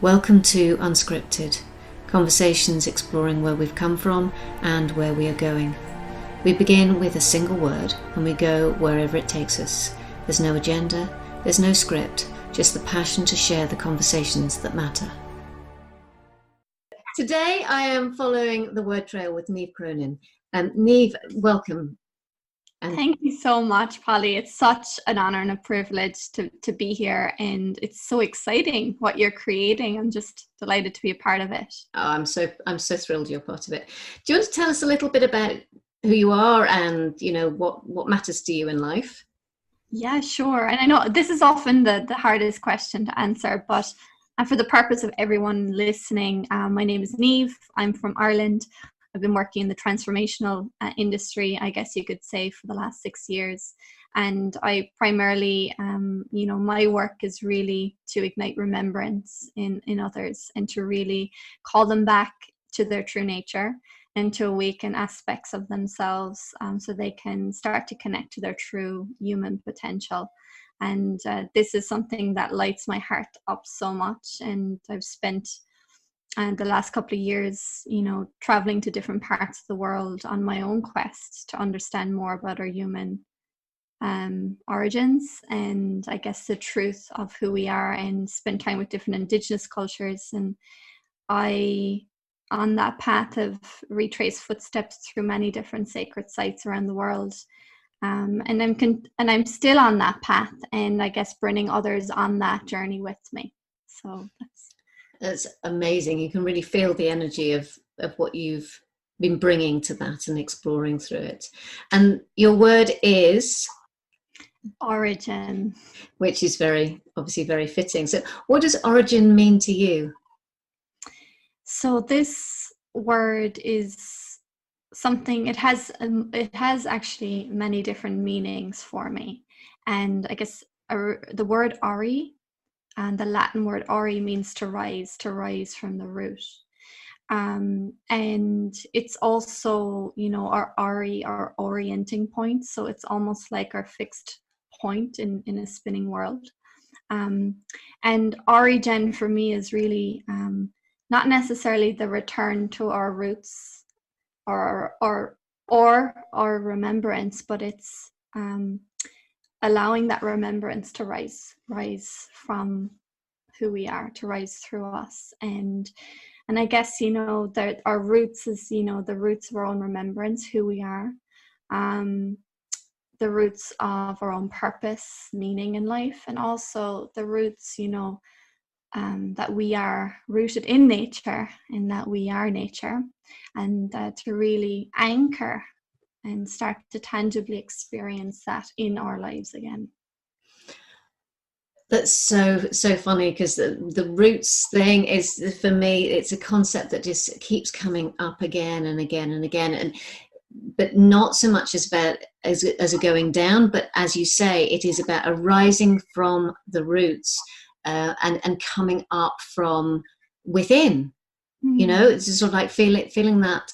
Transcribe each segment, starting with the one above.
Welcome to Unscripted, conversations exploring where we've come from and where we are going. We begin with a single word and we go wherever it takes us. There's no agenda, there's no script, just the passion to share the conversations that matter. Today I am following the word trail with Niamh Cronin. Niamh, welcome. Thank you so much, Polly. It's such an honor and a privilege to be here, and it's so exciting what you're creating. I'm just delighted to be a part of it. Oh, I'm so thrilled you're part of it. Do you want to tell us a little bit about who you are and what matters to you in life? Yeah, sure. And I know this is often the hardest question to answer, but for the purpose of everyone listening, my name is Niamh. I'm from Ireland. I've been working in the transformational industry, I guess you could say, for the last 6 years. And I primarily, my work is really to ignite remembrance in others and to really call them back to their true nature and to awaken aspects of themselves so they can start to connect to their true human potential. And this is something that lights my heart up so much. And I've spent the last couple of years, traveling to different parts of the world on my own quest to understand more about our human origins and I guess the truth of who we are, and spend time with different indigenous cultures. And I, on that path, have retraced footsteps through many different sacred sites around the world. And I'm still on that path, and I guess bringing others on that journey with me. So that's amazing. You can really feel the energy of what you've been bringing to that and exploring through it. And your word is origin, which is obviously very fitting. So what does origin mean to you? So this word is something, it has actually many different meanings for me. And I guess the word ori, and the Latin word ori, means to rise from the root. And it's also, our ori, our orienting point. So it's almost like our fixed point in a spinning world. And origin for me is really not necessarily the return to our roots or our remembrance, but it's allowing that remembrance to rise from who we are, to rise through us. And I guess, that our roots is, the roots of our own remembrance, who we are, the roots of our own purpose, meaning in life, and also the roots, that we are rooted in nature and that we are nature, and to really anchor and start to tangibly experience that in our lives again. That's so funny, because the roots thing is, for me, it's a concept that just keeps coming up again and again and again, but not so much as a going down, but as you say, it is about a rising from the roots and coming up from within. It's just sort of like feeling that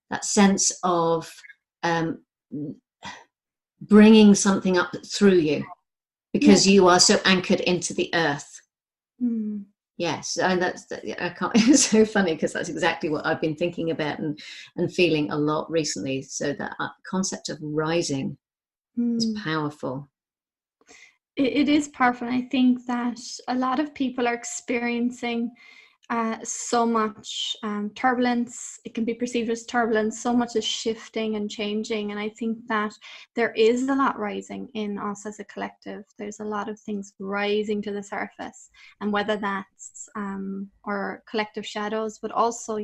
that sense of bringing something up through you, because you are so anchored into the earth. Yes, and it's so funny, because that's exactly what I've been thinking about and feeling a lot recently. So that concept of rising is powerful. It is powerful. And I think that a lot of people are experiencing so much turbulence. It can be perceived as turbulence. So much is shifting and changing. And I think that there is a lot rising in us as a collective. There's a lot of things rising to the surface. And whether that's our collective shadows, but also,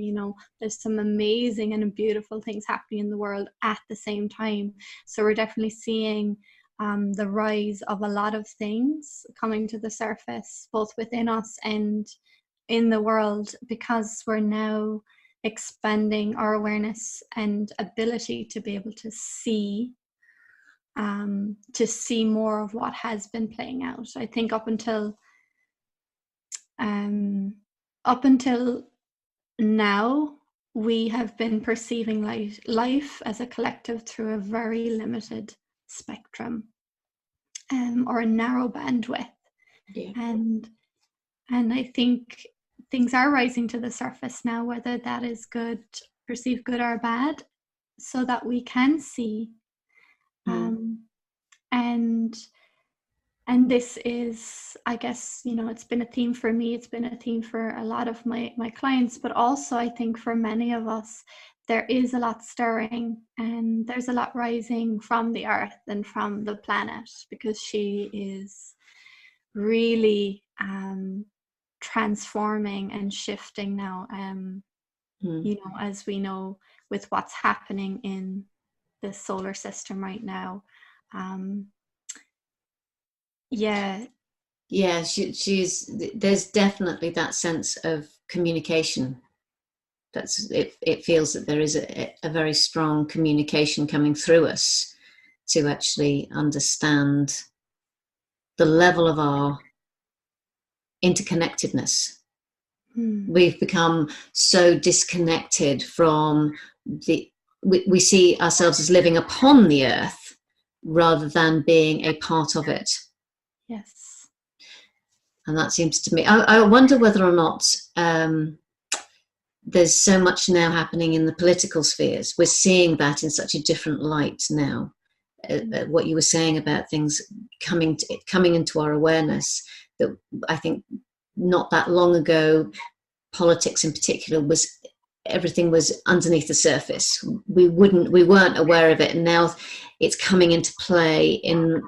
there's some amazing and beautiful things happening in the world at the same time. So we're definitely seeing the rise of a lot of things coming to the surface, both within us and in the world, because we're now expanding our awareness and ability to be able to see more of what has been playing out. I think up until now, we have been perceiving life as a collective through a very limited spectrum or a narrow bandwidth. Yeah. And And I think things are rising to the surface now, whether that is good, perceived good or bad, so that we can see. And this is, I guess, it's been a theme for me. It's been a theme for a lot of my clients, but also I think for many of us, there is a lot stirring and there's a lot rising from the earth and from the planet, because she is really transforming and shifting now, as we know, with what's happening in the solar system right now. She's there's definitely that sense of communication. It feels that there is a very strong communication coming through us to actually understand the level of our interconnectedness. We've become so disconnected from we see ourselves as living upon the earth rather than being a part of it. Yes. And that seems to me, I wonder whether or not there's so much now happening in the political spheres. We're seeing that in such a different light now. What you were saying about things coming into our awareness, that I think not that long ago, politics in particular, everything was underneath the surface. We weren't aware of it, and now it's coming into play in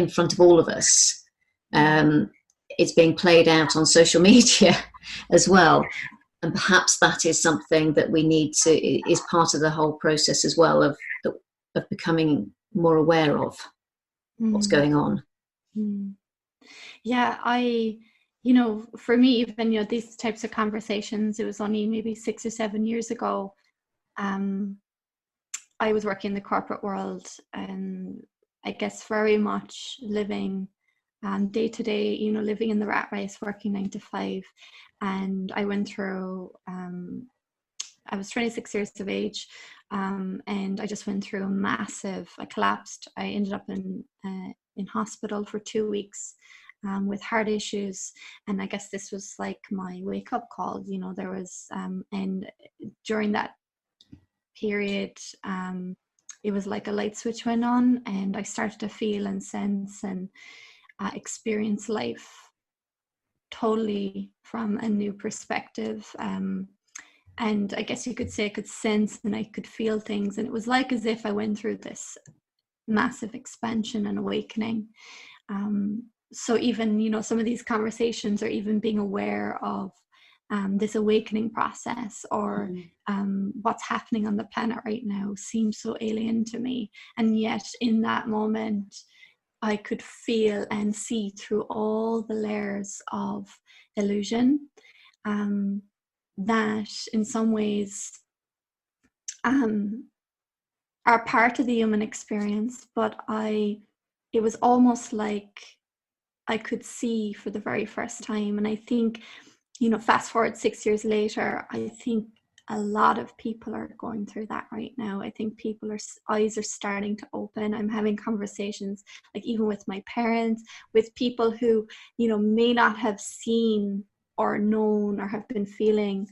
front of all of us. It's being played out on social media as well, and perhaps that is something that we need to, is part of the whole process as well, of becoming more aware of what's going on. Yeah, for me, even, these types of conversations, it was only maybe 6 or 7 years ago. I was working in the corporate world, and I guess very much living day to day, living in the rat race, working 9 to 5. And I went through, I was 26 years of age, and I just went through I collapsed. I ended up in hospital for 2 weeks with heart issues. And I guess this was like my wake up call. There was, and during that period, it was like a light switch went on, and I started to feel and sense and experience life totally from a new perspective. And I guess you could say I could sense and I could feel things, and it was like as if I went through this massive expansion and awakening. So even, some of these conversations, or even being aware of this awakening process, or what's happening on the planet right now, seems so alien to me. And yet in that moment, I could feel and see through all the layers of illusion that in some ways are part of the human experience. But it was almost like I could see for the very first time. And I think, fast forward 6 years later, I think a lot of people are going through that right now. I think eyes are starting to open. I'm having conversations, like even with my parents, with people who, may not have seen or known or have been feeling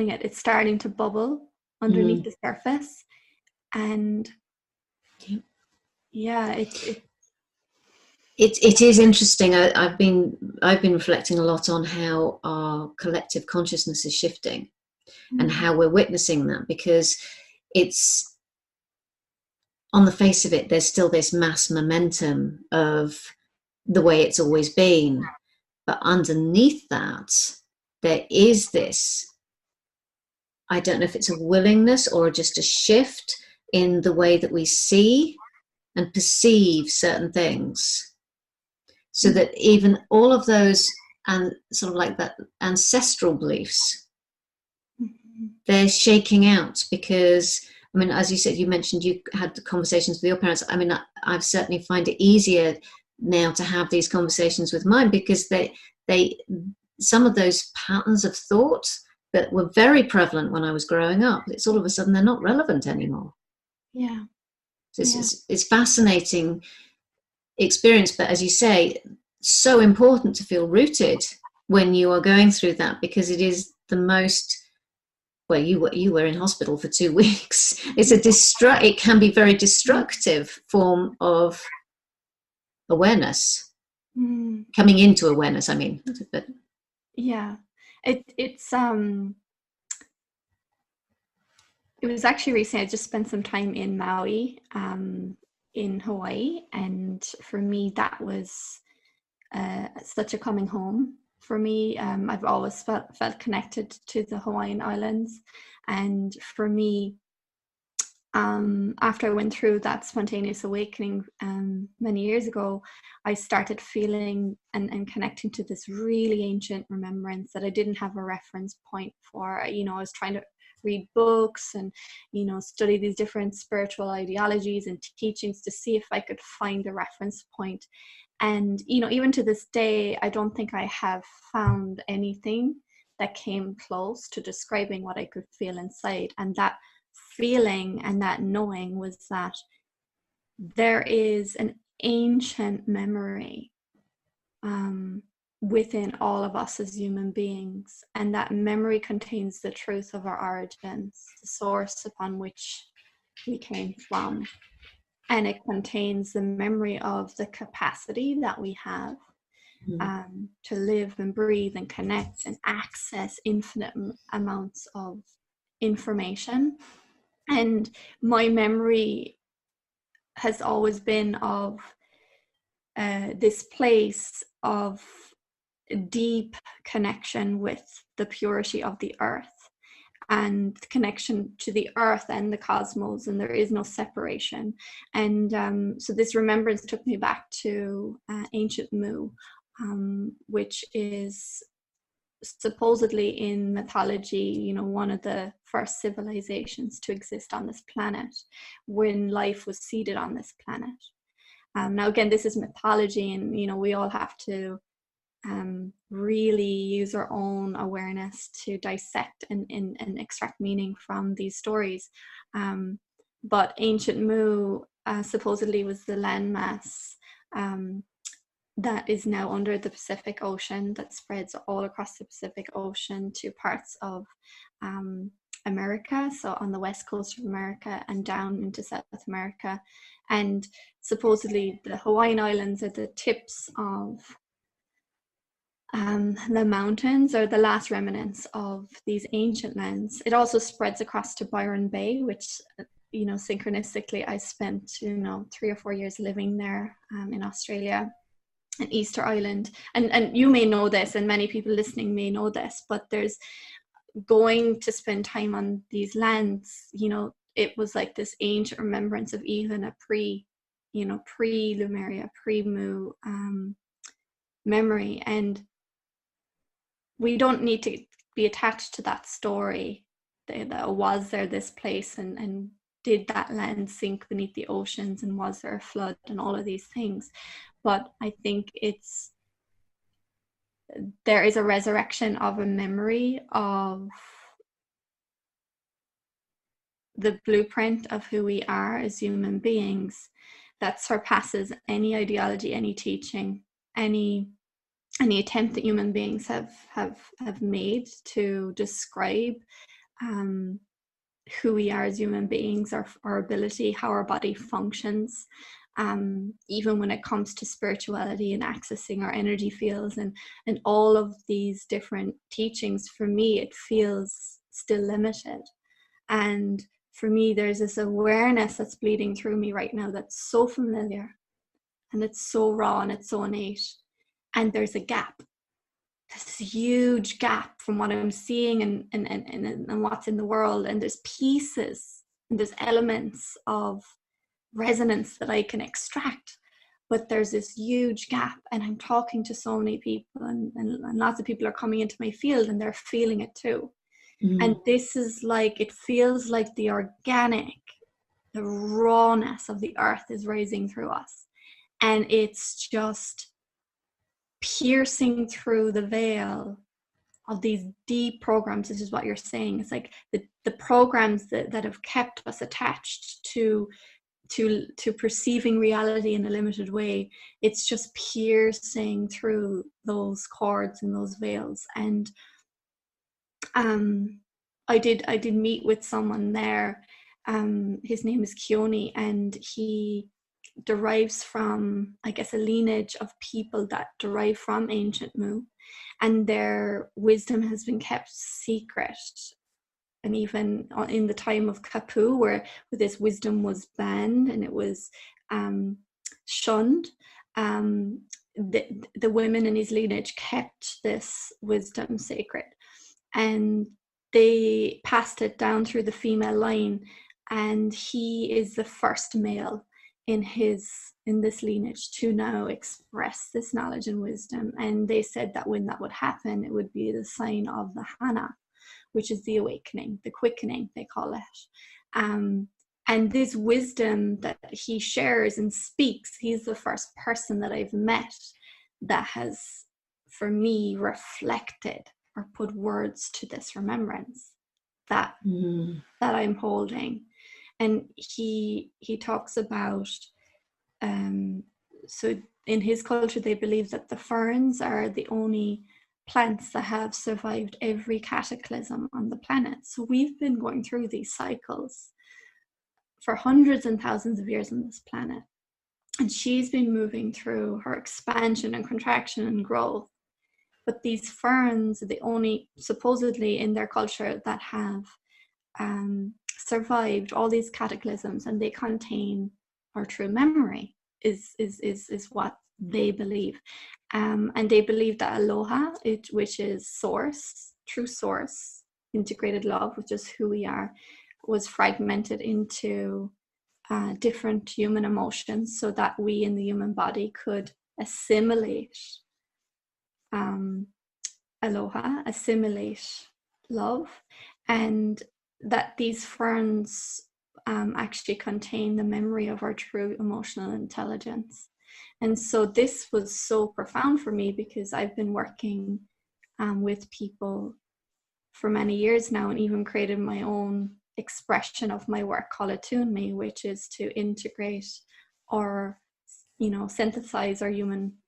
it. It's starting to bubble underneath the surface. And it is interesting. I've been reflecting a lot on how our collective consciousness is shifting and how we're witnessing that, because it's, on the face of it, there's still this mass momentum of the way it's always been, but underneath that there is this, I don't know if it's a willingness or just a shift in the way that we see and perceive certain things, so that even all of those, and sort of like that ancestral beliefs, they're shaking out. Because, I mean, as you said, you mentioned you had the conversations with your parents. I mean, I certainly find it easier now to have these conversations with mine, because they some of those patterns of thought that were very prevalent when I was growing up, it's all of a sudden they're not relevant anymore. Yeah. So it's fascinating experience. But as you say, so important to feel rooted when you are going through that, because it is the most, well, you were in hospital for 2 weeks. It's it can be very destructive form of awareness, coming into awareness, I mean. But yeah, it's it was actually recent. I just spent some time in Maui, in Hawaii, and for me that was such a coming home for me. I've always felt connected to the Hawaiian Islands, and for me, after I went through that spontaneous awakening many years ago, I started feeling and connecting to this really ancient remembrance that I didn't have a reference point for. I was trying to read books and study these different spiritual ideologies and teachings to see if I could find a reference point. And even to this day, I don't think I have found anything that came close to describing what I could feel inside. And that feeling and that knowing was that there is an ancient memory within all of us as human beings, and that memory contains the truth of our origins, the source upon which we came from, and it contains the memory of the capacity that we have to live and breathe and connect and access infinite amounts of information. And my memory has always been of this place of deep connection with the purity of the earth and connection to the earth and the cosmos, and there is no separation. And so this remembrance took me back to ancient Mu, which is supposedly in mythology, one of the first civilizations to exist on this planet when life was seeded on this planet. Now, again, this is mythology, and we all have to really use our own awareness to dissect and extract meaning from these stories. But ancient Mu supposedly was the landmass that is now under the Pacific Ocean, that spreads all across the Pacific Ocean to parts of America, so on the west coast of America and down into South America. And supposedly the Hawaiian Islands are the tips of the mountains, or the last remnants of these ancient lands. It also spreads across to Byron Bay, which synchronistically I spent 3 or 4 years living there in Australia, and Easter Island. And you may know this, and many people listening may know this, but there's going to spend time on these lands, it was like this ancient remembrance of even a pre-Lemuria, pre-Mu memory. And we don't need to be attached to that story that was there this place, and did that land sink beneath the oceans, and was there a flood, and all of these things. But I think there is a resurrection of a memory of the blueprint of who we are as human beings that surpasses any ideology, any teaching, any attempt that human beings have made to describe who we are as human beings, our ability, how our body functions, even when it comes to spirituality and accessing our energy fields and all of these different teachings. For me, it feels still limited. And for me, there's this awareness that's bleeding through me right now that's so familiar, and it's so raw, and it's so innate. And there's a gap, this huge gap from what I'm seeing and what's in the world. And there's pieces and there's elements of resonance that I can extract, but there's this huge gap. And I'm talking to so many people, and lots of people are coming into my field, and they're feeling it too. And this is like, it feels like the organic, the rawness of the earth is rising through us, and it's just piercing through the veil of these deep programs. This is what you're saying. It's like the programs that have kept us attached to to perceiving reality in a limited way. It's just piercing through those cords and those veils. And I did meet with someone there. His name is Keone, and he derives from, I guess, a lineage of people that derive from ancient Mu, and their wisdom has been kept secret. And even in the time of Kapu, where this wisdom was banned and it was shunned, the women in his lineage kept this wisdom sacred, and they passed it down through the female line. And he is the first male in this lineage to now express this knowledge and wisdom. And they said that when that would happen, it would be the sign of the Hana, which is the awakening, the quickening, they call it. And this wisdom that he shares and speaks, he's the first person that I've met that has, for me, reflected or put words to this remembrance that I'm holding. And he talks about, so in his culture, they believe that the ferns are the only plants that have survived every cataclysm on the planet. So we've been going through these cycles for hundreds and thousands of years on this planet. And she's been moving through her expansion and contraction and growth. But these ferns are the only, supposedly in their culture, that have survived all these cataclysms, and they contain our true memory, is what they believe. And they believe that aloha, which is source, true source, integrated love, which is who we are, was fragmented into different human emotions so that we in the human body could assimilate aloha, assimilate love, and that these ferns actually contain the memory of our true emotional intelligence. And so this was so profound for me, because I've been working with people for many years now, and even created my own expression of my work called Attuneme, which is to integrate or synthesize our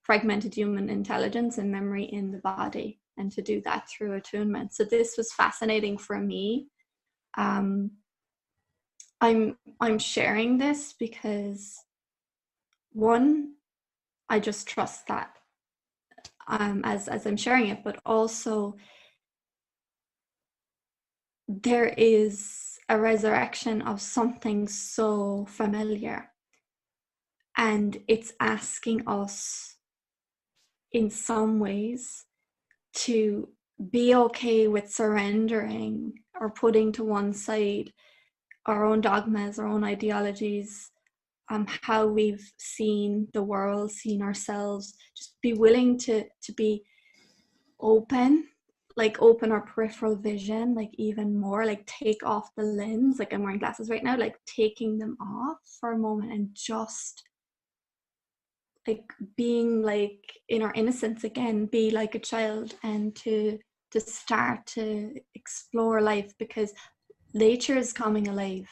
fragmented human intelligence and memory in the body, and to do that through attunement. So this was fascinating for me. I'm sharing this because, one, I just trust that as I'm sharing it, but also there is a resurrection of something so familiar, and it's asking us in some ways to be okay with surrendering or putting to one side our own dogmas, our own ideologies, how we've seen the world, seen ourselves. Just be willing to be open, like open our peripheral vision, like even more, like take off the lens. Like I'm wearing glasses right now, like taking them off for a moment and just like being like in our innocence again, be like a child, and to start to explore life, because nature is coming alive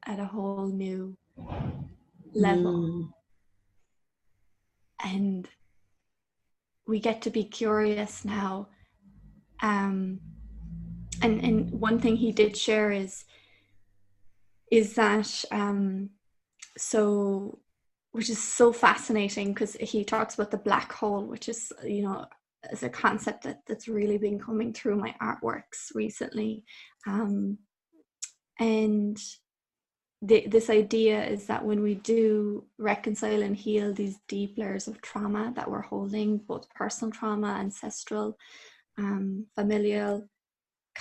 at a whole new level. And we get to be curious now. And one thing he did share is that so, which is so fascinating, because he talks about the black hole, which is as a concept that's really been coming through my artworks recently. And this idea is that when we do reconcile and heal these deep layers of trauma that we're holding, both personal trauma, ancestral, familial,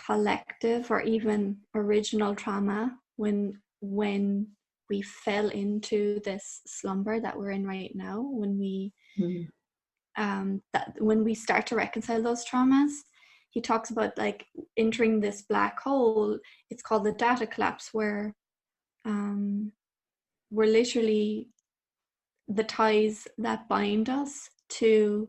collective, or even original trauma, when we fell into this slumber that we're in right now, when we when we start to reconcile those traumas, he talks about like entering this black hole. It's called the data collapse, where we're literally, the ties that bind us to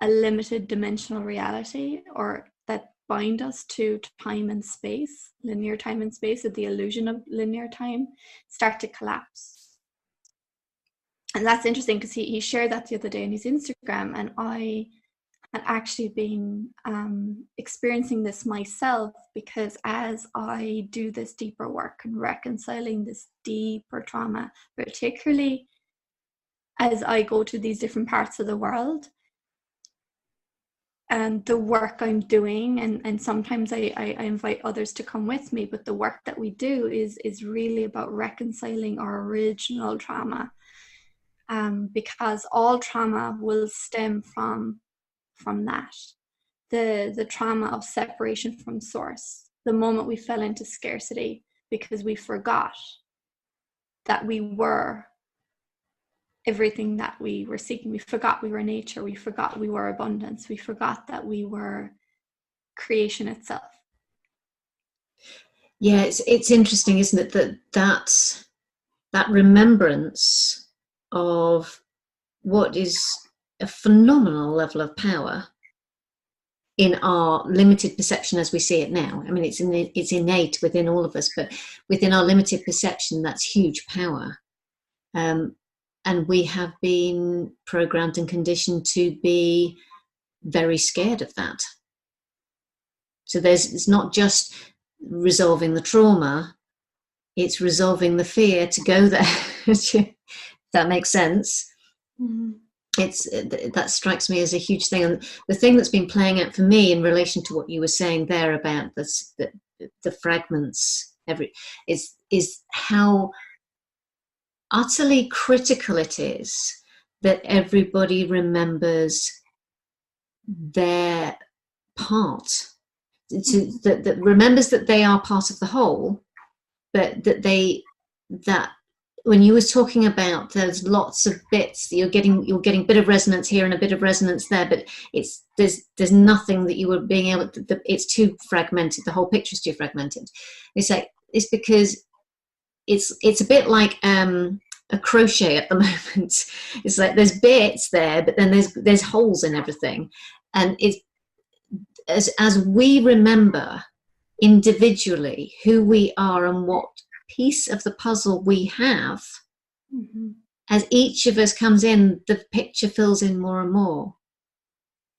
a limited dimensional reality, or that bind us to time and space, linear time and space, or the illusion of linear time, start to collapse. And that's interesting because he shared that the other day on his Instagram, and I had actually been experiencing this myself, because as I do this deeper work and reconciling this deeper trauma, particularly as I go to these different parts of the world, and the work I'm doing, and sometimes I invite others to come with me, but the work that we do is really about reconciling our original trauma, because all trauma will stem from that, the trauma of separation from source, the moment we fell into scarcity because we forgot that we were everything that we were seeking. We forgot we were nature. We forgot we were abundance. We forgot that we were creation itself. Yeah, it's interesting, isn't it, that remembrance of what is a phenomenal level of power in our limited perception as we see it now. I mean, it's innate within all of us, but within our limited perception, that's huge power. And we have been programmed and conditioned to be very scared of that. So it's not just resolving the trauma, it's resolving the fear to go there. If that makes sense. Mm-hmm. That strikes me as a huge thing. And the thing that's been playing out for me in relation to what you were saying there about the fragments, is how utterly critical it is that everybody remembers their part, that remembers that they are part of the whole, but that when you were talking about there's lots of bits that you're getting a bit of resonance here and a bit of resonance there, but there's nothing that you were being able to, it's too fragmented, the whole picture's too fragmented. It's because it's a bit like a crochet at the moment. It's like there's bits there, but then there's holes in everything, and it's as we remember individually who we are and what piece of the puzzle we have, mm-hmm. as each of us comes in, the picture fills in more and more.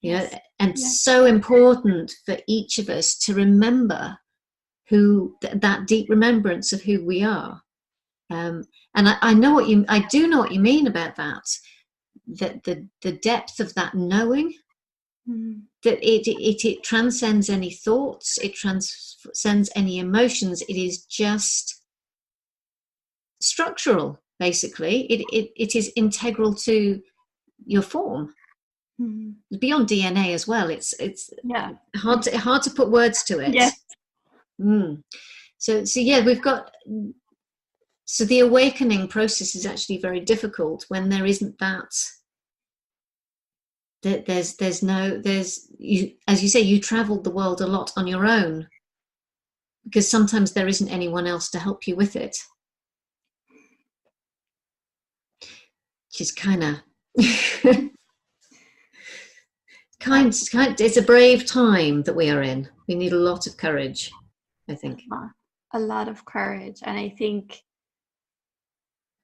Yes. And so important for each of us to remember that deep remembrance of who we are. And I do know what you mean about that the depth of that knowing, mm-hmm. that it transcends any thoughts, it transcends any emotions. It is just structural, basically. It is integral to your form. Mm-hmm. Beyond DNA as well. It's hard to put words to it. Yes. So yeah, we've got. So the awakening process is actually very difficult when there isn't that. There's you, as you say, you traveled the world a lot on your own, because sometimes there isn't anyone else to help you with it, which is kind of it's a brave time that we are in. We need a lot of courage, I think. A lot of courage, and I think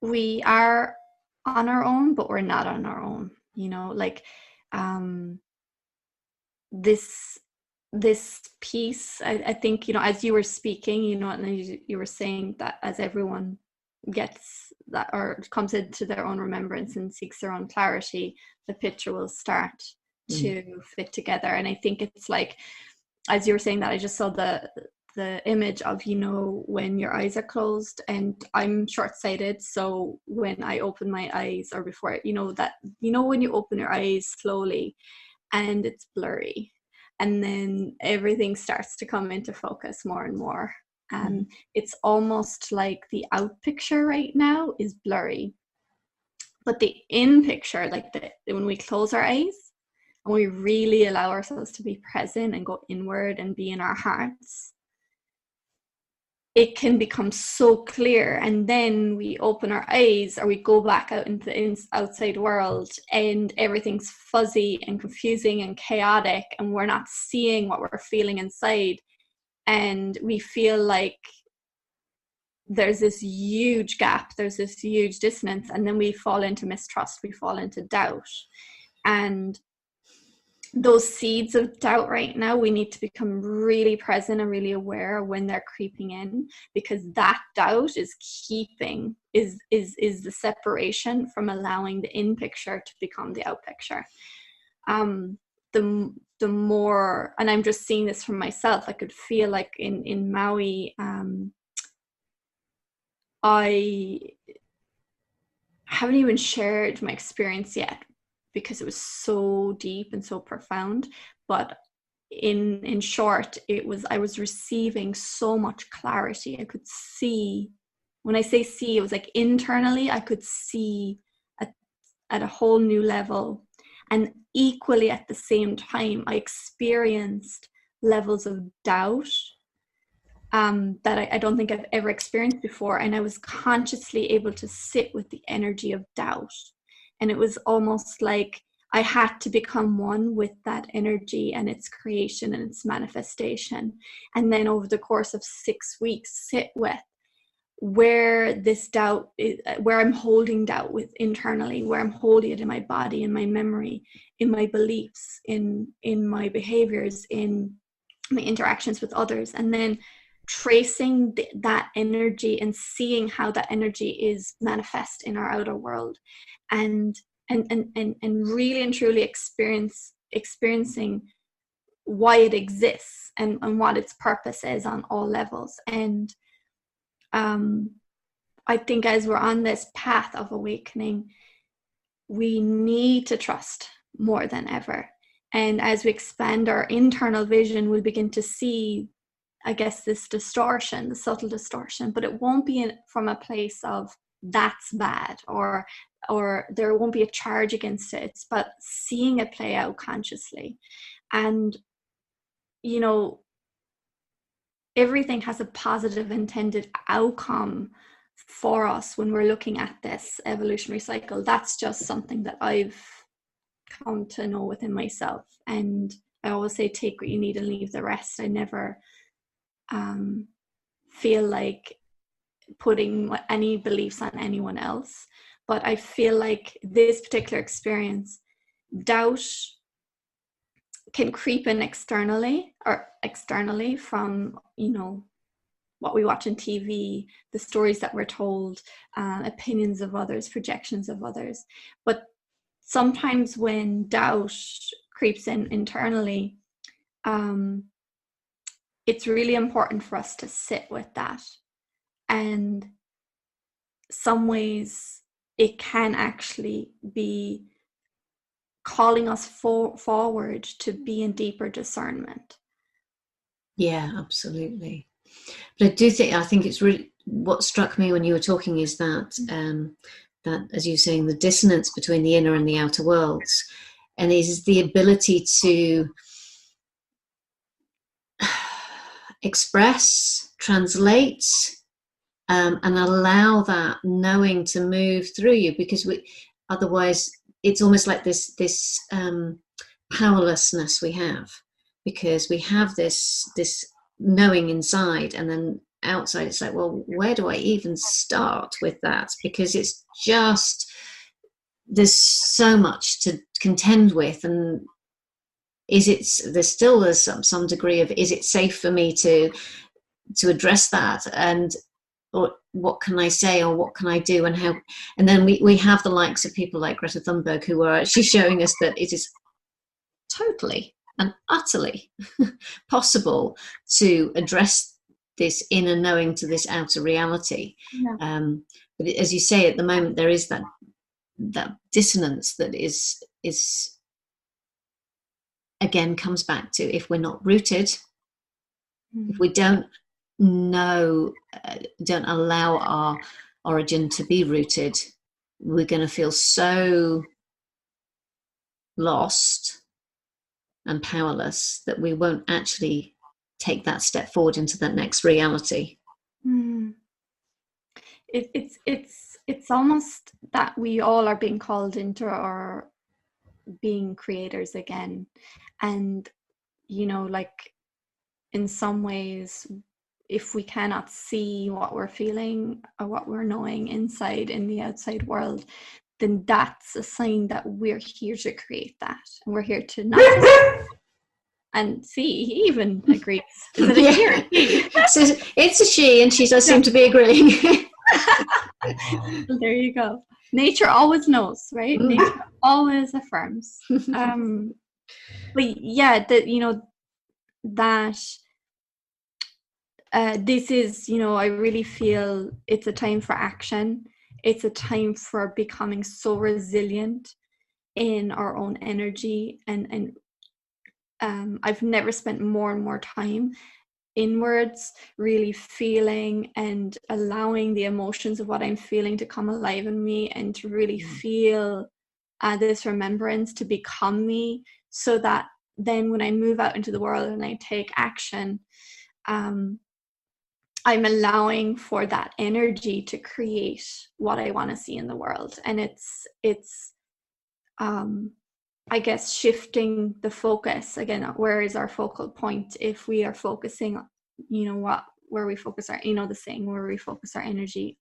we are on our own, but we're not on our own. Like this piece, I think, as you were speaking, and you were saying that as everyone gets that or comes into their own remembrance and seeks their own clarity, the picture will start to fit together. And I think it's like, as you were saying that, I just saw the image of, when your eyes are closed, and I'm short-sighted, so when I open my eyes, or before, when you open your eyes slowly and it's blurry, and then everything starts to come into focus more and more. And it's almost like the out picture right now is blurry, but the in picture, like when we close our eyes and we really allow ourselves to be present and go inward and be in our hearts, it can become so clear, and then we open our eyes or we go back out into the outside world and everything's fuzzy and confusing and chaotic, and we're not seeing what we're feeling inside, and we feel like there's this huge gap, there's this huge dissonance, and then we fall into mistrust, we fall into doubt. And those seeds of doubt right now, we need to become really present and really aware when they're creeping in, because that doubt is keeping is the separation from allowing the in picture to become the out picture. The more, and I'm just seeing this from myself, I could feel like in Maui, I haven't even shared my experience yet because it was so deep and so profound. But in short, I was receiving so much clarity. I could see, when I say see, it was like internally I could see at a whole new level. And equally at the same time, I experienced levels of doubt that I don't think I've ever experienced before. And I was consciously able to sit with the energy of doubt. And it was almost like I had to become one with that energy and its creation and its manifestation. And then over the course of 6 weeks, sit with where this doubt is, where I'm holding doubt with internally, where I'm holding it in my body, in my memory, in my beliefs, in my behaviors, in my interactions with others. And then tracing that energy and seeing how that energy is manifest in our outer world, and really and truly experiencing why it exists and what its purpose is on all levels. And I think as we're on this path of awakening, we need to trust more than ever. And as we expand our internal vision, we'll begin to see, I guess, this distortion, the subtle distortion, but it won't be from a place of that's bad or there won't be a charge against it. It's about seeing it play out consciously. And, you know, everything has a positive intended outcome for us when we're looking at this evolutionary cycle. That's just something that I've come to know within myself. And I always say, take what you need and leave the rest. I never feel like putting any beliefs on anyone else. But I feel like this particular experience, doubt can creep in externally from, you know, what we watch on TV, the stories that we're told, opinions of others, projections of others. But sometimes when doubt creeps in internally, it's really important for us to sit with that. And some ways it can actually be calling us forward to be in deeper discernment. Yeah, absolutely. But I think it's really, what struck me when you were talking is that that, as you were saying, the dissonance between the inner and the outer worlds, and is the ability to express, translate, and allow that knowing to move through you, because otherwise it's almost like this powerlessness we have, because we have this knowing inside, and then outside it's like, well, where do I even start with that? Because it's just, there's so much to contend with. And there's some degree of, is it safe for me to address that, and or what can I say, or what can I do, and how? And then we have the likes of people like Greta Thunberg, who are actually showing us that it is totally and utterly possible to address this inner knowing to this outer reality. Yeah. But as you say, at the moment there is that dissonance that is again comes back to, if we're not rooted, if we don't know, don't allow our origin to be rooted, we're going to feel so lost and powerless that we won't actually take that step forward into that next reality. It's almost that we all are being called into our being creators again, and like in some ways, if we cannot see what we're feeling or what we're knowing inside in the outside world, then that's a sign that we're here to create that, and we're here to not just and see, he even agrees. Is it a she or a she? So it's a she, and she does seem to be agreeing. There you go. Nature always knows, right? Nature always affirms. But yeah, that this is, I really feel it's a time for action. It's a time for becoming so resilient in our own energy, and I've never spent more and more time inwards, really feeling and allowing the emotions of what I'm feeling to come alive in me, and to really feel this remembrance to become me, so that then when I move out into the world and I take action, I'm allowing for that energy to create what I want to see in the world. And it's I guess shifting the focus again. Where is our focal point? If we are focusing, where we focus our, the saying, where we focus our energy,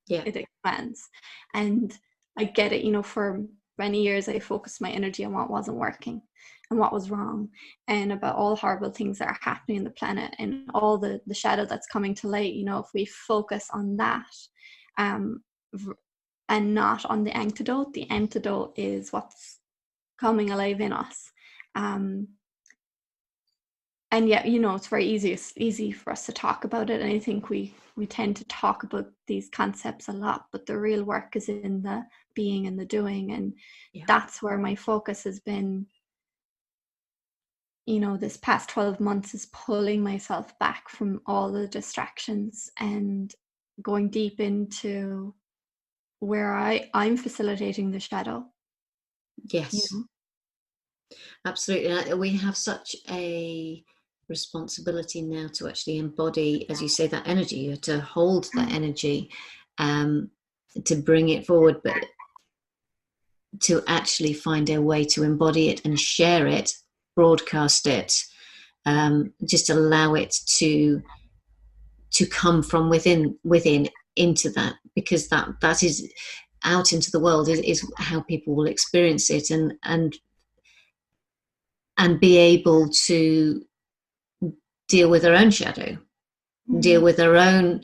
it expands. And I get it. For many years, I focused my energy on what wasn't working and what was wrong, and about all horrible things that are happening in the planet, and all the shadow that's coming to light. If we focus on that, and not on the antidote is what's coming alive in us. And yet, it's very easy for us to talk about it, and I think we tend to talk about these concepts a lot, but the real work is in the being and the doing. And that's where my focus has been, this past 12 months, is pulling myself back from all the distractions and going deep into where I'm facilitating the shadow. Yes. Absolutely. We have such a responsibility now to actually embody, as you say, that energy, to hold that energy, to bring it forward, but to actually find a way to embody it and share it, broadcast it, just allow it to come from within into that, because that is out into the world is how people will experience it, and be able to deal with their own shadow, deal with their own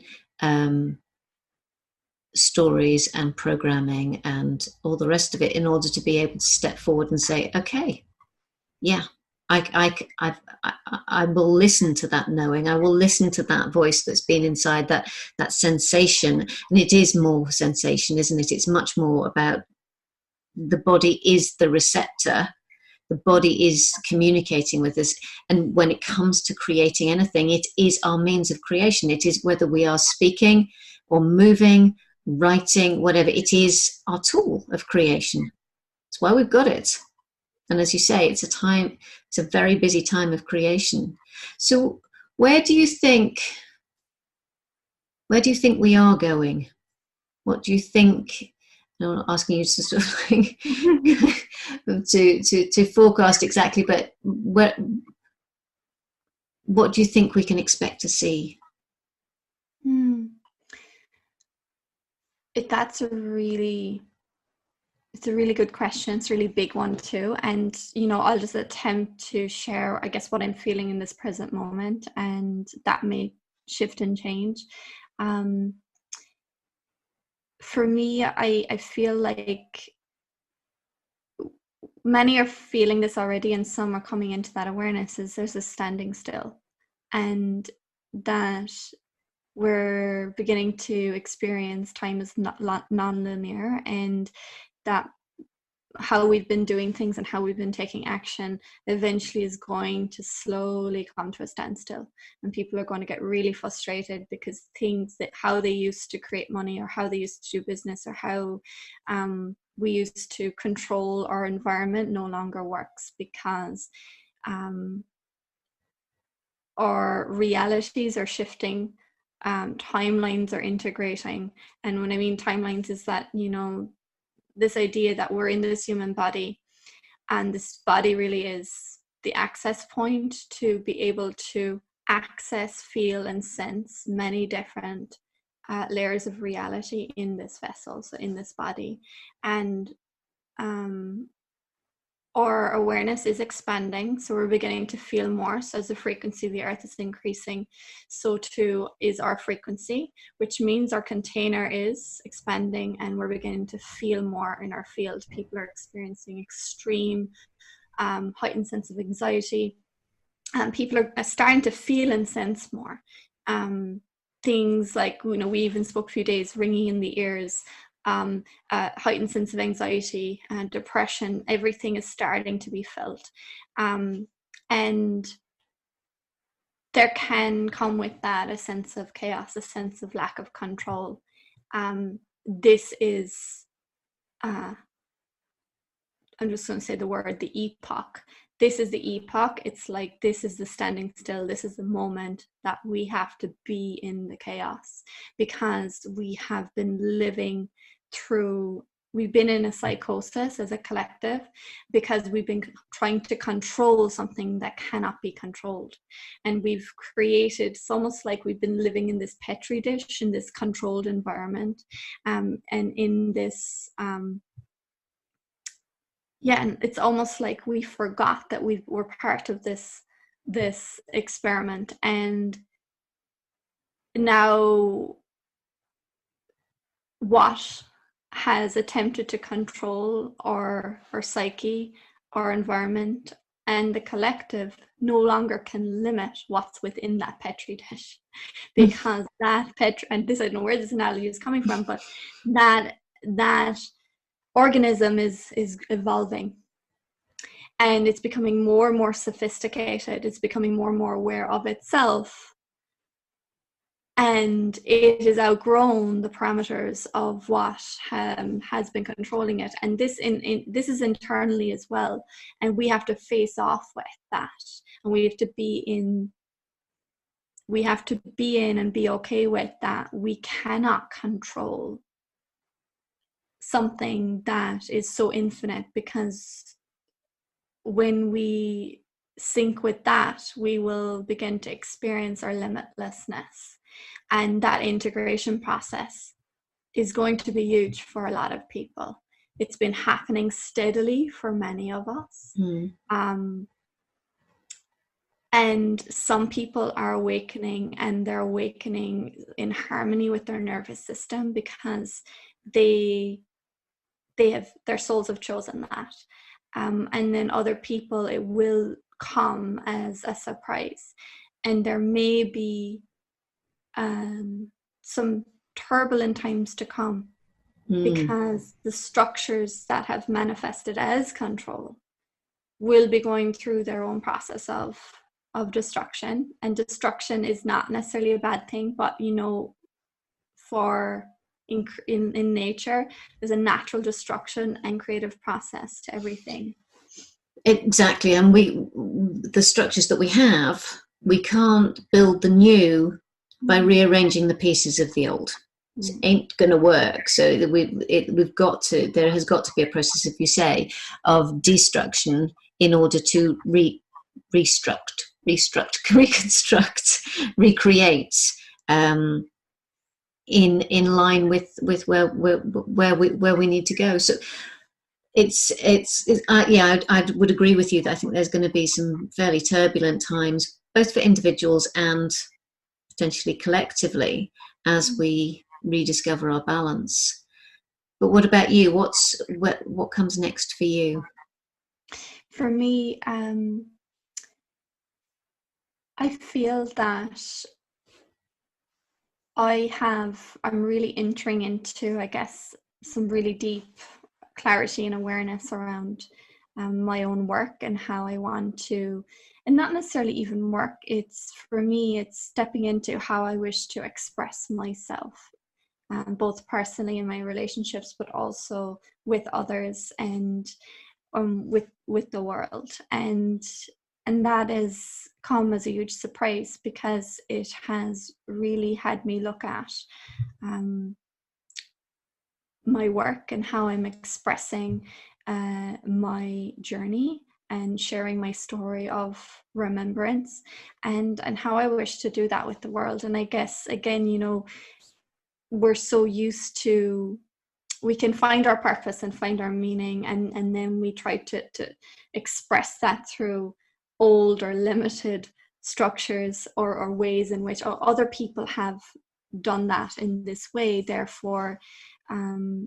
stories and programming and all the rest of it, in order to be able to step forward and say, okay, I will listen to that knowing. I will listen to that voice that's been inside, that sensation. And it is more sensation, isn't it? It's much more about the body is the receptor. The body is communicating with us. And when it comes to creating anything, it is our means of creation. It is, whether we are speaking or moving, writing, whatever, it is our tool of creation. That's why we've got it. And as you say, it's a very busy time of creation. So where do you think we are going? What do you think? I'm not asking you to sort of like to forecast exactly, but what do you think we can expect to see? It's a really good question. It's a really big one too. And, I'll just attempt to share, I guess, what I'm feeling in this present moment, and that may shift and change. For me, I feel like many are feeling this already, and some are coming into that awareness, is there's a standing still, and that we're beginning to experience time as non-linear, and that how we've been doing things and how we've been taking action eventually is going to slowly come to a standstill, and people are going to get really frustrated because things that how they used to create money, or how they used to do business, or how we used to control our environment no longer works, because our realities are shifting timelines are integrating. And when I mean timelines, is that, you know, this idea that we're in this human body, and this body really is the access point to be able to access, feel, and sense many different layers of reality in this vessel, so in this body. And our awareness is expanding, so we're beginning to feel more. So as the frequency of the earth is increasing, so too is our frequency, which means our container is expanding, and we're beginning to feel more in our field. People are experiencing extreme heightened sense of anxiety, and people are starting to feel and sense more things like, you know, we even spoke a few days, ringing in the ears, heightened sense of anxiety and depression. Everything is starting to be felt, and there can come with that a sense of chaos, a sense of lack of control. This is I'm just going to say the word, the epoch. This is the epoch. It's like, this is the standing still. This is the moment that we have to be in the chaos, because we have been living through, we've been in a psychosis as a collective, because we've been trying to control something that cannot be controlled. And we've created, it's almost like we've been living in this petri dish, in this controlled environment, and in this and it's almost like we forgot that we were part of this experiment. And now what has attempted to control our psyche, our environment, and the collective no longer can limit what's within that petri dish, because that petri, and this, I don't know where this analogy is coming from, but that organism is evolving, and it's becoming more and more sophisticated. It's becoming more and more aware of itself, and it has outgrown the parameters of what has been controlling it. And this this is internally as well, and we have to face off with that, and we have to be in and be okay with that. We cannot control something that is so infinite, because when we sync with that, we will begin to experience our limitlessness. And that integration process is going to be huge for a lot of people. It's been happening steadily for many of us. And some people are awakening, and they're awakening in harmony with their nervous system, because they have, their souls have chosen that. And then other people, it will come as a surprise. And there may be some turbulent times to come, because the structures that have manifested as control will be going through their own process of destruction. And destruction is not necessarily a bad thing, but, you know, in nature, there's a natural destruction and creative process to everything. Exactly. And the structures that we have, we can't build the new by rearranging the pieces of the old. It ain't going to work. So there has got to be a process, if you say, of destruction in order to reconstruct, recreate, in line with where we need to go. So I would agree with you that I think there's going to be some fairly turbulent times, both for individuals and potentially collectively, as we rediscover our balance. But what about you? What comes next for you? For me, I feel that I'm really entering into, I guess, some really deep clarity and awareness around my own work and how I want to, and not necessarily even work. It's, for me, it's stepping into how I wish to express myself, both personally in my relationships, but also with others, and with the world. And And that has come as a huge surprise, because it has really had me look at my work and how I'm expressing my journey and sharing my story of remembrance, and how I wish to do that with the world. And I guess, again, you know, we're so used to, we can find our purpose and find our meaning, and then we try to express that through old or limited structures, or ways in which other people have done that in this way, therefore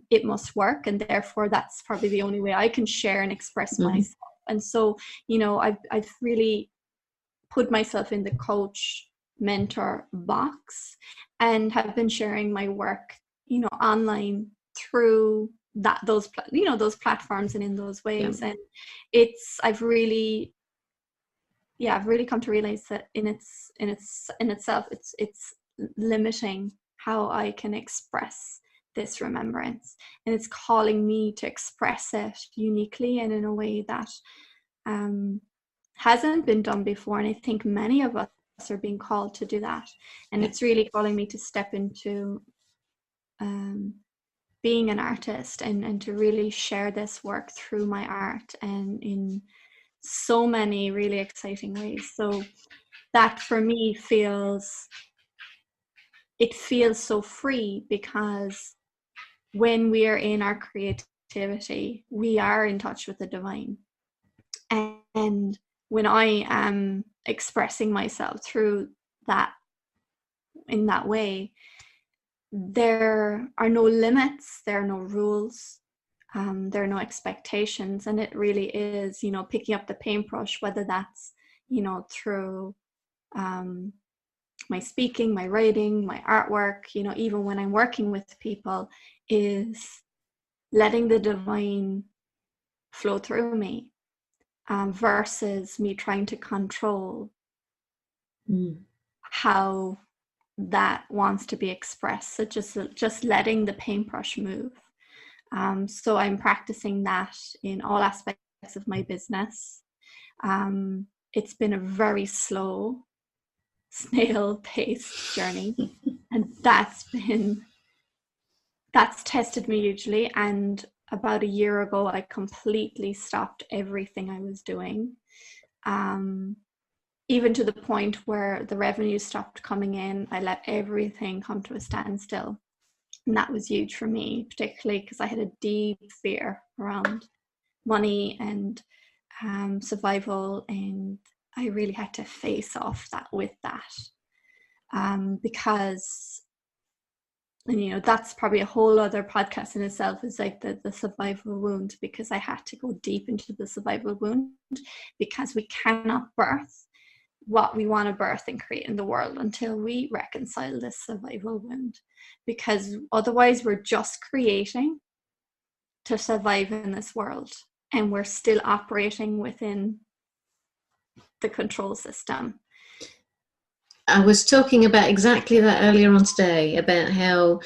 it must work, and therefore that's probably the only way I can share and express myself. And so, you know, I've really put myself in the coach mentor box, and have been sharing my work, you know, online through those platforms and in those ways. And I've really come to realize that in itself it's limiting how I can express this remembrance, and it's calling me to express it uniquely and in a way that hasn't been done before. And I think many of us are being called to do that, and it's really calling me to step into being an artist, and to really share this work through my art, and in so many really exciting ways. So that for me feels so free, because when we are in our creativity, we are in touch with the divine. And when I am expressing myself through that, in that way, there are no limits, there are no rules, there are no expectations. And it really is, you know, picking up the paintbrush, whether that's, you know, through my speaking, my writing, my artwork, you know, even when I'm working with people, is letting the divine flow through me, versus me trying to control how that wants to be expressed. So just letting the paintbrush move. So I'm practicing that in all aspects of my business. It's been a very slow, snail-paced journey, and that's tested me hugely. And about a year ago, I completely stopped everything I was doing, even to the point where the revenue stopped coming in. I let everything come to a standstill. And that was huge for me, particularly because I had a deep fear around money and survival. And I really had to face off with that. Because, and you know, that's probably a whole other podcast in itself, is like the survival wound, because I had to go deep into the survival wound, because we cannot birth what we want to birth and create in the world until we reconcile this survival wound, because otherwise we're just creating to survive in this world, and we're still operating within the control system. I was talking about exactly that earlier on today, about how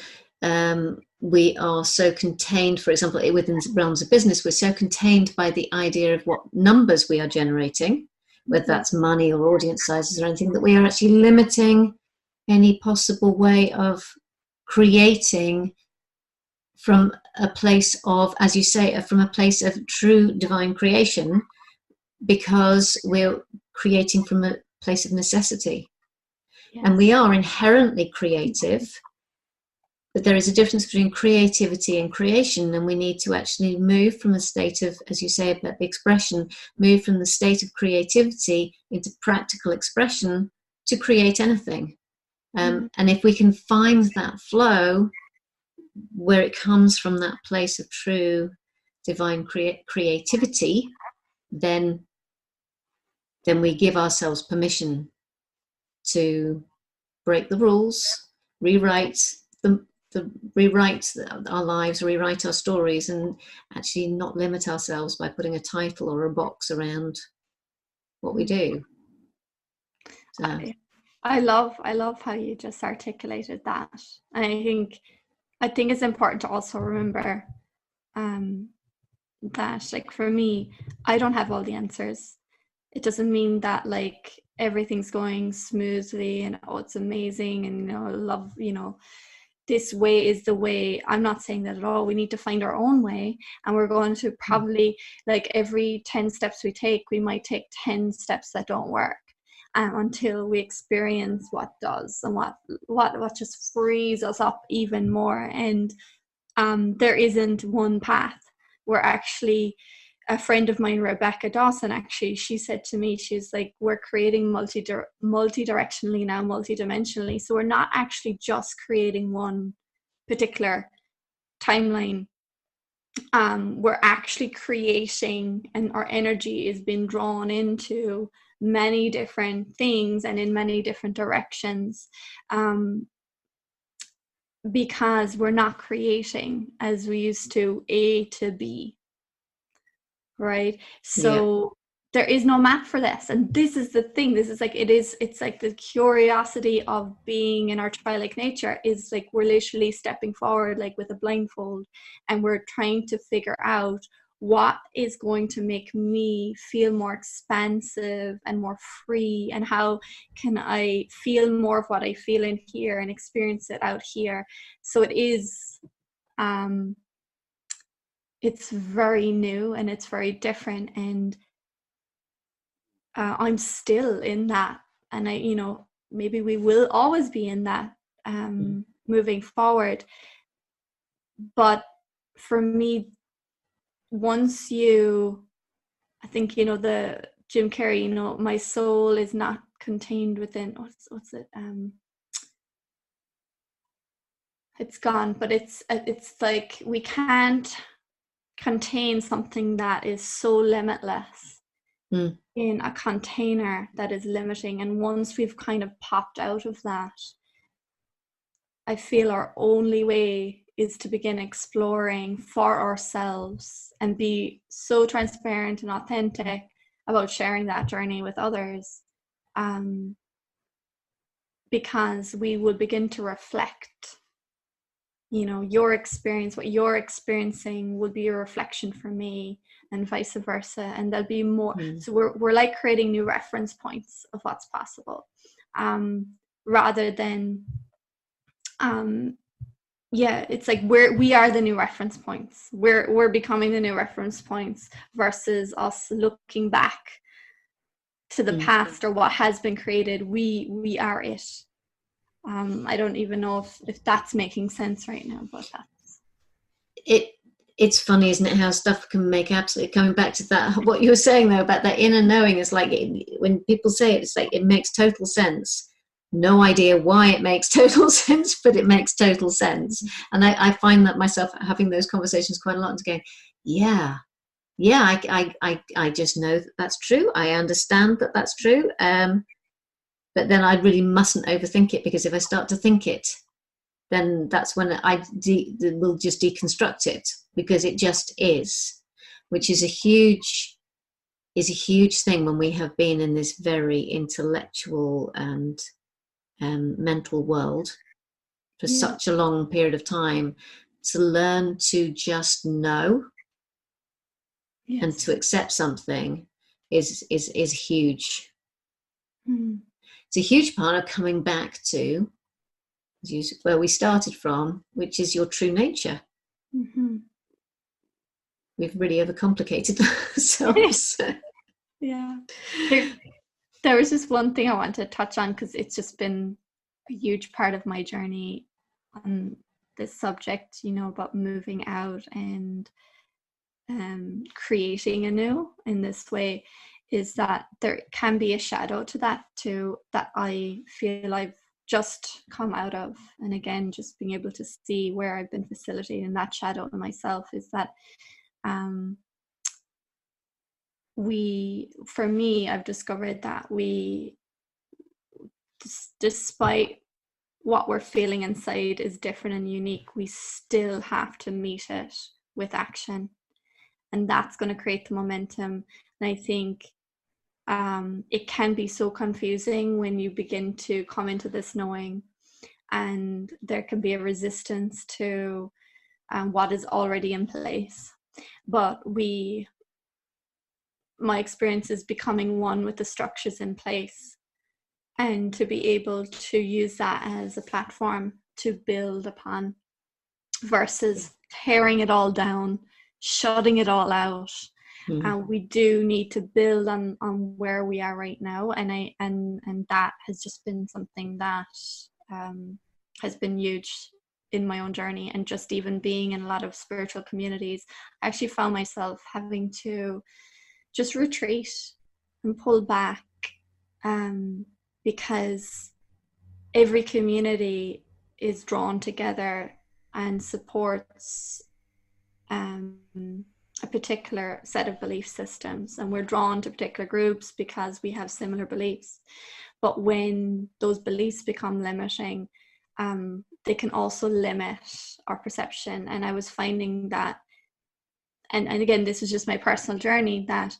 we are so contained, for example, within realms of business, we're so contained by the idea of what numbers we are generating, whether that's money or audience sizes or anything, that we are actually limiting any possible way of creating from a place of, as you say, from a place of true divine creation, because we're creating from a place of necessity. Yes. And we are inherently creative, but there is a difference between creativity and creation, and we need to actually move from a state of, as you say about the expression, move from the state of creativity into practical expression to create anything. And if we can find that flow where it comes from that place of true divine creativity, then we give ourselves permission to break the rules, rewrite our lives, rewrite our stories, and actually not limit ourselves by putting a title or a box around what we do. So. I love how you just articulated that. And I think it's important to also remember that, like, for me, I don't have all the answers. It doesn't mean that like everything's going smoothly and oh, it's amazing and, you know, love, you know, this way is the way. I'm not saying that at all. We need to find our own way, and we're going to probably, like, every 10 steps we take, we might take 10 steps that don't work, until we experience what does, and what just frees us up even more. And there isn't one path. We're actually, a friend of mine, Rebecca Dawson, actually, she said to me, she's like, we're creating multi-directionally now, multi-dimensionally. So we're not actually just creating one particular timeline. We're actually creating, and our energy is being drawn into many different things and in many different directions. Because we're not creating as we used to, A to B. Right? So there is no map for this, and this is the thing. This is like, it's like the curiosity of being in our childlike nature is like, we're literally stepping forward like with a blindfold, and we're trying to figure out what is going to make me feel more expansive and more free, and how can I feel more of what I feel in here and experience it out here. So it is it's very new and it's very different, and I'm still in that, and I, you know, maybe we will always be in that moving forward. But for me, once you, I think, you know, the Jim Carrey, you know, my soul is not contained within, what's it, it's gone, but it's like we can't contain something that is so limitless in a container that is limiting. And once we've kind of popped out of that, I feel our only way is to begin exploring for ourselves and be so transparent and authentic about sharing that journey with others, because we will begin to reflect. You know, your experience, what you're experiencing will be a reflection for me, and vice versa. And there'll be more. So we're like creating new reference points of what's possible, rather than, it's like we are the new reference points. We're becoming the new reference points versus us looking back to the past or what has been created. We are it. I don't even know if that's making sense right now, but that's it's funny, isn't it, how stuff can make absolutely, coming back to that, what you were saying though about that inner knowing, is like when people say it, it's like it makes total sense. No idea why it makes total sense, but it makes total sense. And I find that myself having those conversations quite a lot, and going, I just know that that's true. I understand that that's true. But then I really mustn't overthink it, because if I start to think it, then that's when I will just deconstruct it, because it just is, which is a huge thing when we have been in this very intellectual and mental world for such a long period of time. To learn to just know and to accept something is huge. It's a huge part of coming back to where we started from, which is your true nature. We've really overcomplicated ourselves. There was just one thing I wanted to touch on, because it's just been a huge part of my journey on this subject, you know, about moving out and creating anew in this way, is that there can be a shadow to that too, that I feel I've just come out of. And again, just being able to see where I've been facilitating that shadow in myself, is that for me, I've discovered that we, despite what we're feeling inside is different and unique, we still have to meet it with action. And that's going to create the momentum. And I think it can be so confusing when you begin to come into this knowing, and there can be a resistance to what is already in place. But we my experience is becoming one with the structures in place, and to be able to use that as a platform to build upon, versus tearing it all down, shutting it all out. We do need to build on where we are right now, and that has just been something that has been huge in my own journey. And just even being in a lot of spiritual communities, I actually found myself having to just retreat and pull back, because every community is drawn together and supports a particular set of belief systems, and we're drawn to particular groups because we have similar beliefs. But when those beliefs become limiting, they can also limit our perception. And I was finding that, and again, this is just my personal journey, that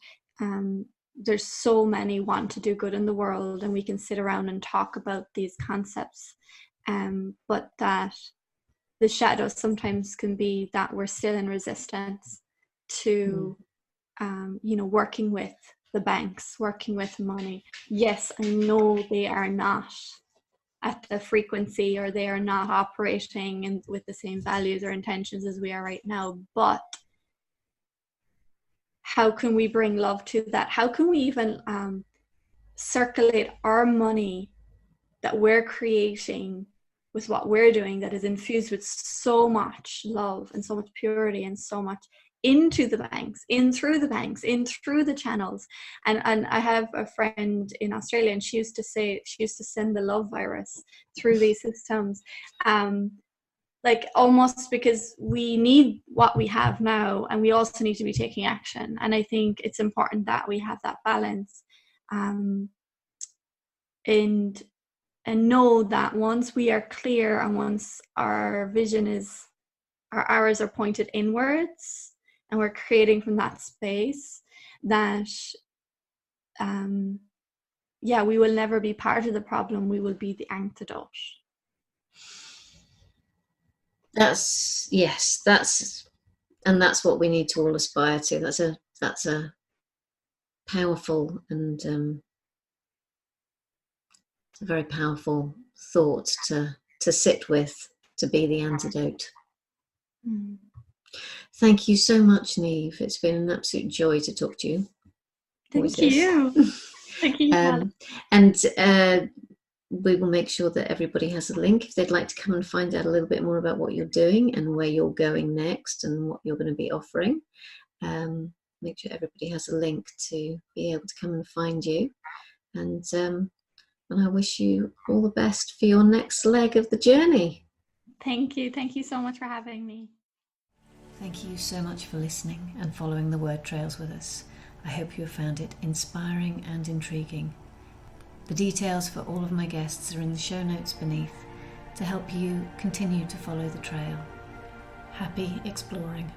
there's so many want to do good in the world, and we can sit around and talk about these concepts, but that the shadow sometimes can be that we're still in resistance to working with the banks, working with money. Yes, I know they are not at the frequency, or they are not operating with the same values or intentions as we are right now, but how can we bring love to that? How can we even circulate our money that we're creating with what we're doing, that is infused with so much love and so much purity and so much, into the banks, in through the channels? And I have a friend in Australia, and she used to send the love virus through these systems, like almost because we need what we have now, and we also need to be taking action. And I think it's important that we have that balance, and know that once we are clear, and once our vision is, our arrows are pointed inwards, and we're creating from that space, that we will never be part of the problem. We will be the antidote. That's what we need to all aspire to. That's a powerful and a very powerful thought to sit with, to be the antidote. Thank you so much, Niamh. It's been an absolute joy to talk to you. Thank you. Thank you. And we will make sure that everybody has a link if they'd like to come and find out a little bit more about what you're doing and where you're going next and what you're going to be offering. Make sure everybody has a link to be able to come and find you. And I wish you all the best for your next leg of the journey. Thank you. Thank you so much for having me. Thank you so much for listening and following the word trails with us. I hope you have found it inspiring and intriguing. The details for all of my guests are in the show notes beneath to help you continue to follow the trail. Happy exploring.